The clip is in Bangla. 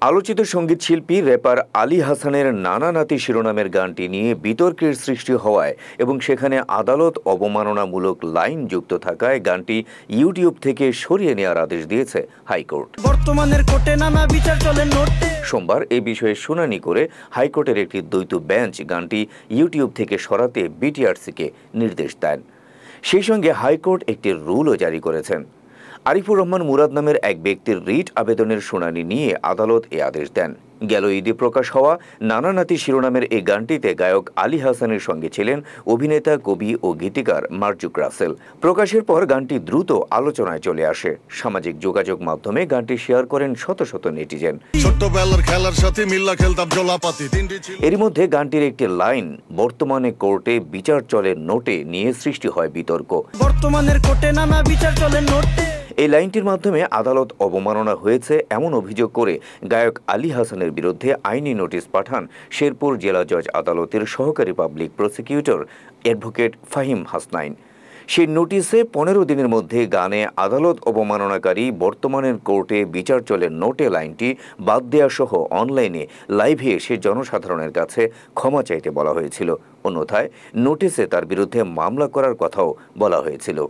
আলোচিত সঙ্গীত শিল্পী র্যাপার আলী হাসানের নানা নাতি শিরোনামের গানটি নিয়ে বিতর্কের সৃষ্টি হওয়ায় এবং সেখানে আদালত অবমাননামূলক লাইন যুক্ত থাকায় গানটি ইউটিউব থেকে সরিয়ে নেওয়ার আদেশ দিয়েছে হাইকোর্ট। বর্তমানের কোর্টে নানা বিচার চলে নোটে। সোমবার এ বিষয়ে শুনানি করে হাইকোর্টের একটি দ্বৈত বেঞ্চ গানটি ইউটিউব থেকে সরাতে বিটিআরসিকে নির্দেশ দেন। সেই সঙ্গে হাইকোর্ট একটি রুলও জারি করেছেন। আরিফুর রহমান মুরাদ নামের এক ব্যক্তির রিট আবেদনের শুনানি নিয়ে আদালত এ আদেশ দেন। গেল ঈদে প্রকাশ হওয়া নানা নাতি শিরোনামের এই গানটিতে গায়ক আলী হাসানের সঙ্গে ছিলেন অভিনেতা, কবি ও গীতিকার মারজুক রাসেল। প্রকাশের পর গানটি দ্রুত আলোচনায় চলে আসে। সামাজিক যোগাযোগ মাধ্যমে গানটি শেয়ার করেন শত শত নেটিজেন। এরই মধ্যে গানটির একটি লাইন বর্তমানে কোর্টে বিচার চলে নোটে নিয়ে সৃষ্টি হয় বিতর্ক। বর্তমানের কোর্টে নানা বিচার চলে নোটে। এই লাইনটির মাধ্যমে আদালত অবমাননা হয়েছে এমন অভিযোগ করে গায়ক আলী হাসানের বিরুদ্ধে আইনি নোটিশ পাঠান শেরপুর জেলা জজ আদালতের সহকারী public prosecutor advocate Fahim Hasnain. সেই নোটিশে 15 দিনের মধ্যে গানে আদালত অবমাননাকারী বর্তমানের কোর্টে বিচার চলে নোটে লাইনটি বাদ দেওয়া সহ অনলাইনে লাইভে এসে জনসাধারণের কাছে ক্ষমা চাইতে বলা হয়েছিল। অন্যথায় নোটিশে তার বিরুদ্ধে মামলা করার কথাও বলা হয়েছিল।